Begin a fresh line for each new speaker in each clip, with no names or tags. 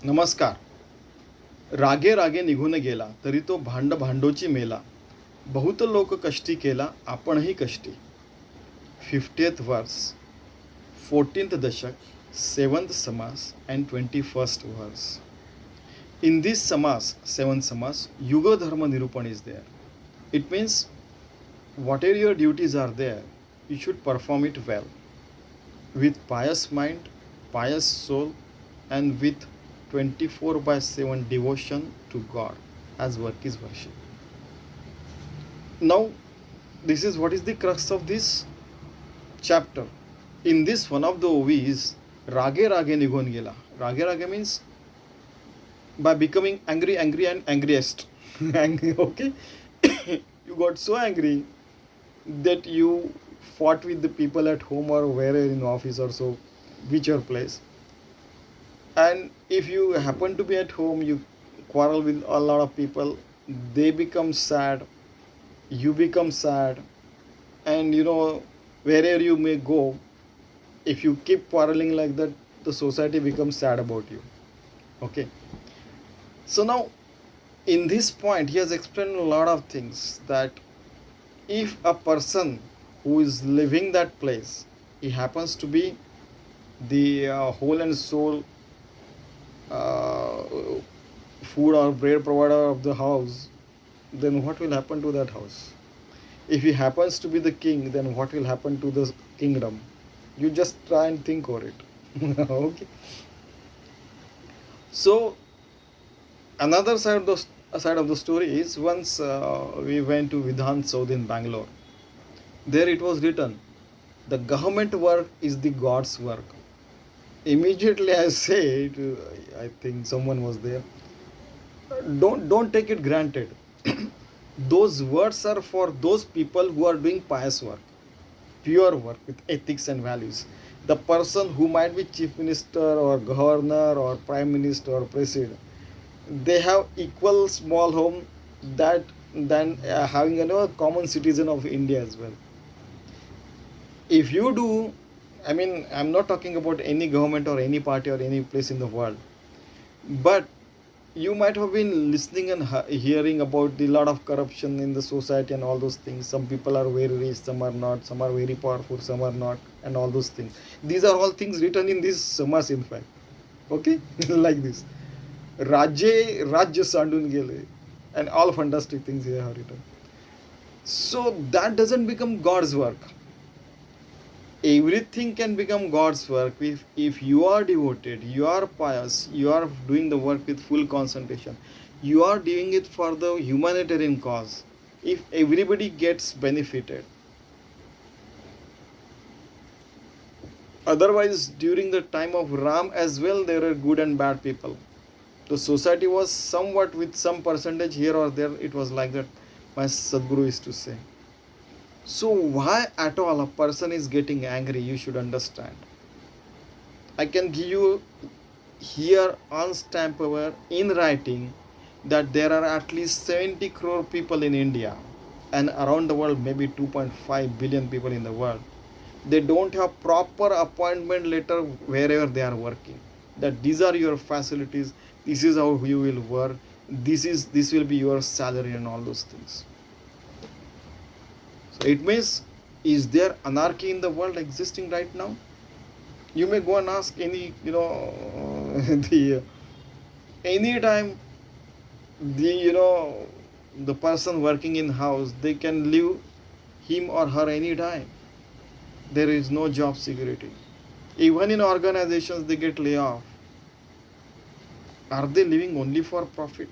नमस्कार. रागे रागे निघून गेला तरी तो भांड भांडोची मेला. बहुत लोक कष्टी केला आपणही कष्टी. 50th वर्स, 14th दशक, 7th समास and 21st verse. In this samas, 7th samas, yuga dharma nirupan is there. It means whatever your duties are there, you should perform it well with pious mind, pious soul, and with 24/7 devotion to God, as work is worship. Now, this is what is the crux of this chapter. In this one of the ovis, Rage Rage Nigon Gela. Rage Rage means by becoming angry, angry, and angriest. Okay? You got so angry that you fought with the people at home or wherever in office or so, whichever place. And if you happen to be at home, you quarrel with a lot of people, they become sad, you become sad, and wherever you may go, if you keep quarreling like that, the society becomes sad about you. Okay. So now, in this point, he has explained a lot of things, that if a person who is living that place, he happens to be the whole and soul uh, food or bread provider of the house, then what will happen to that house? If he happens to be the king, then what will happen to the kingdom? You just try and think over it. Okay. So another side of the story is, once we went to Vidhan South in Bangalore. There it was written, the government work is the God's work. Immediately I said, I think someone was there, don't take it granted. Those words are for those people who are doing pious work, pure work with ethics and values. The person who might be chief minister or governor or prime minister or president, they have equal small home that than having a common citizen of India as well. If you do, I mean, I'm not talking about any government or any party or any place in the world, but you might have been listening and hearing about the lot of corruption in the society and all those things. Some people are very rich, some are not, some are very powerful, some are not, and all those things. These are all things written in this samas, in fact. Okay. Like this, Rajya Sandun Gele, and all fantastic things here are written. So that doesn't become God's work. Everything can become God's work if you are devoted, you are pious, you are doing the work with full concentration, you are doing it for the humanitarian cause. If everybody gets benefited, otherwise during the time of Ram as well, there are good and bad people. The society was somewhat with some percentage here or there, it was like that, my Sadguru used to say. So why at all a person is getting angry, you should understand. I can give you here on stamp paper in writing that there are at least 70 crore people in India, and around the world maybe 2.5 billion people in the world. They don't have proper appointment letter wherever they are working. That these are your facilities, this is how you will work, this will be your salary and all those things. So it means, is there anarchy in the world existing right now? You may go and ask any, the any time the person working in house, they can leave him or her any time. There is no job security. Even in organizations, they get laid off. Are they living only for profit?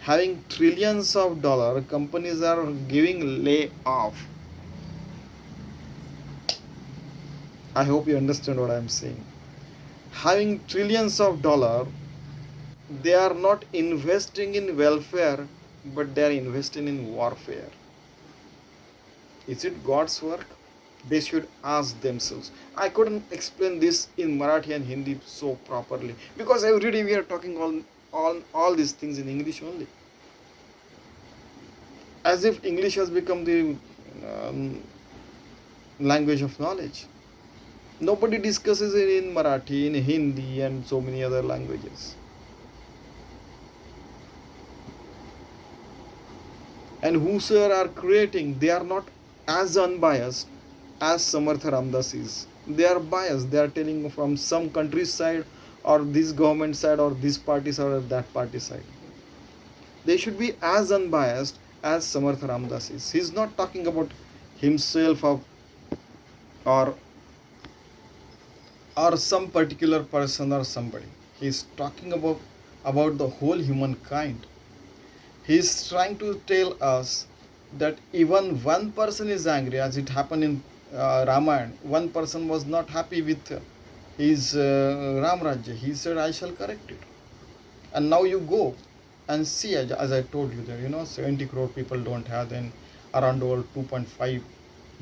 Having trillions of dollars, companies are giving lay off. I hope you understand what I am saying. Having trillions of dollars, they are not investing in welfare, but they are investing in warfare. Is it God's work? They should ask themselves. I couldn't explain this in Marathi and Hindi so properly, because every day we are talking all these things in English only, as if English has become the language of knowledge. Nobody discusses it in Marathi, in Hindi, and so many other languages. And whosoever are creating, they are not as unbiased as Samartha Ramdas is. They are biased. They are telling from some country's side, or this government side, or this party side, or that party side. They should be as unbiased as Samartha Ramdas is. He is not talking about himself, or some particular person or somebody. He is talking about the whole humankind. He is trying to tell us that even one person is angry, as it happened in Ramayana. One person was not happy with his Ram Rajya. He said, I shall correct it. And now you go and see, as I told you, that 70 crore people don't have, then around the world 2.5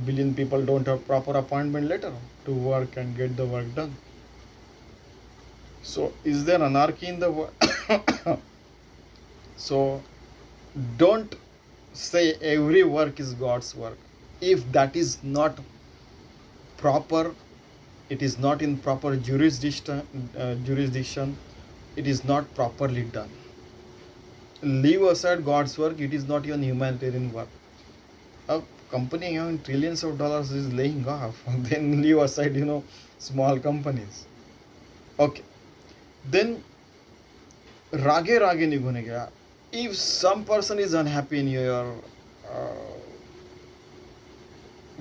billion people don't have proper appointment letter to work and get the work done. So is there anarchy in the world? So don't say every work is God's work. If that is not proper, it is not in proper jurisdiction, it is not properly done. Leave aside God's work, it is not even humanitarian work. A company having trillions of dollars is laying off, then leave aside, small companies. Okay. Then rage निघून गया. If some person is unhappy in your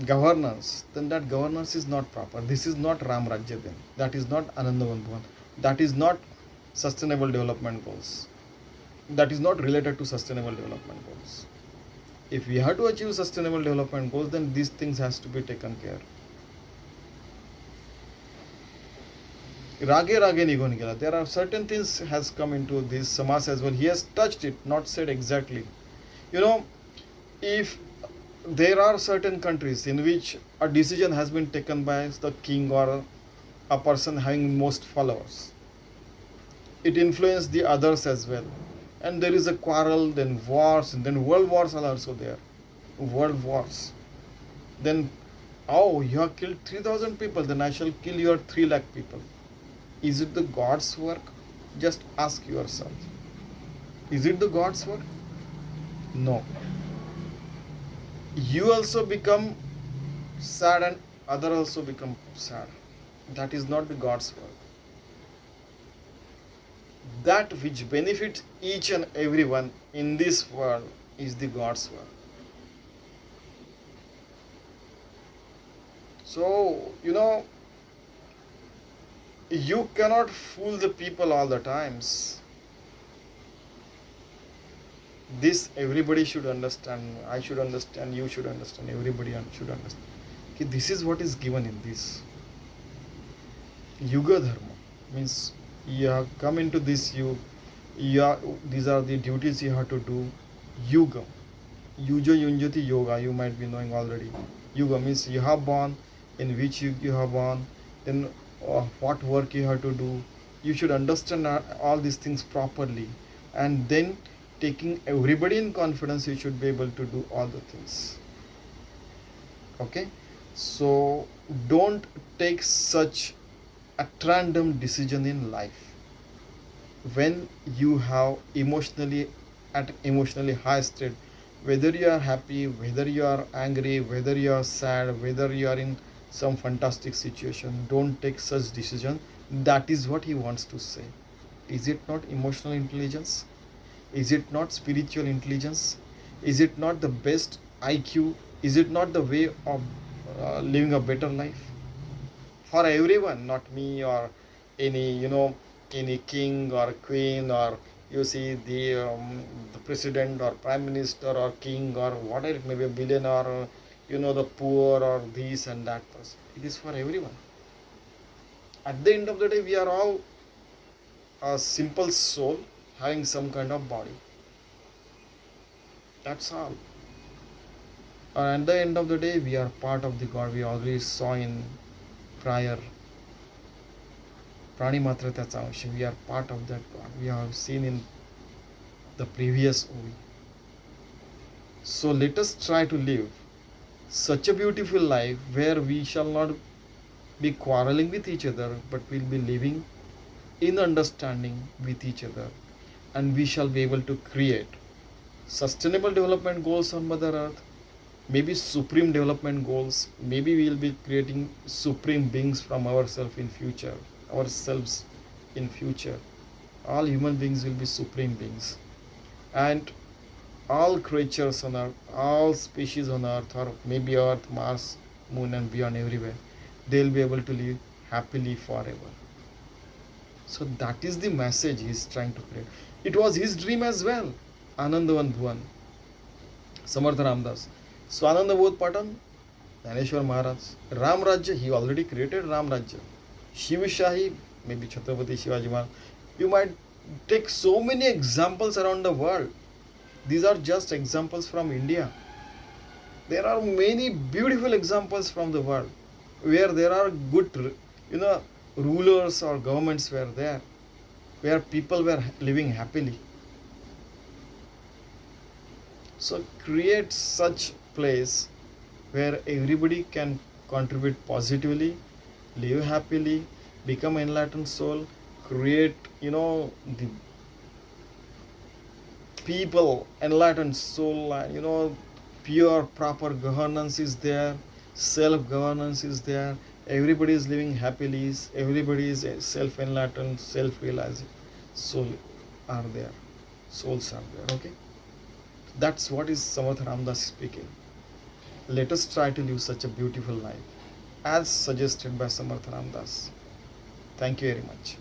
governance, then that governance is not proper. This is not Ram Rajya then. That is not Anandabandhan. That is not sustainable development goals. That is not related to sustainable development goals. If we have to achieve sustainable development goals, then these things has to be taken care. Rage निघून गेला. There are certain things has come into this Samas as well. He has touched it, not said exactly. If there are certain countries in which a decision has been taken by the king or a person having most followers, it influences the others as well. And there is a quarrel, then wars, and then world wars are also there. World wars. Then, you have killed 3,000 people, then I shall kill your 3 lakh people. Is it the God's work? Just ask yourself. Is it the God's work? No. You also become sad and other also become sad. That is not the God's work. That which benefits each and everyone in this world is the God's work. So, you cannot fool the people all the times. This everybody should understand. I should understand. You should understand. Everybody should understand. Okay, this is what is given in this. Yuga Dharma means you have come into this yuga. These are the duties you have to do. Yuga. Yuja Yunjati Yoga, you might be knowing already. Yuga means you have born, in which you have born, then what work you have to do. You should understand all these things properly, and then taking everybody in confidence, you should be able to do all the things. Okay, so don't take such a random decision in life when you have emotionally high state. Whether you are happy, whether you are angry, whether you are sad, whether you are in some fantastic situation, don't take such decision. That is what he wants to say. Is it not emotional intelligence? Is it not spiritual intelligence? Is it not the best IQ? Is it not the way of living a better life for everyone, not me or any king or queen, or the president or prime minister or king or whatever it may be, a billionaire, or the poor or this and that person. It is for everyone. At the end of the day, we are all a simple soul having some kind of body. That's all. And at the end of the day, we are part of the God. We already saw in prior Prani Matra त्याचा अंश. We are part of that God. We have seen in the previous ovi. So let us try to live such a beautiful life where we shall not be quarreling with each other, but we'll be living in understanding with each other, and we shall be able to create sustainable development goals on Mother Earth, maybe supreme development goals. Maybe we will be creating supreme beings from ourselves in future. All human beings will be supreme beings, and all creatures on earth, all species on earth, or maybe earth, Mars, moon, and beyond, everywhere, they'll be able to live happily forever. So that is the message he's trying to create. It was his dream as well. Anandavan Bhuvan, Samarth Ramdas, Swananda Bodh Patan, Dhaneshwar Maharaj, Ram Rajya, he already created Ram Rajya. Shiv Shahi, maybe Chhatrapati Shivaji Maharaj. You might take so many examples around the world. These are just examples from India. There are many beautiful examples from the world where there are good, rulers or governments were there, where people were living happily. So create such place where everybody can contribute positively, live happily, become enlightened soul, create, the people enlightened soul, and pure proper governance is there, self governance is there, everybody is living happily, everybody is self enlightened, self realized soul are there, souls are there. Okay, that's what is Samarth Ramdas speaking. Let us try to live such a beautiful life as suggested by Samarth Ramdas. Thank you very much.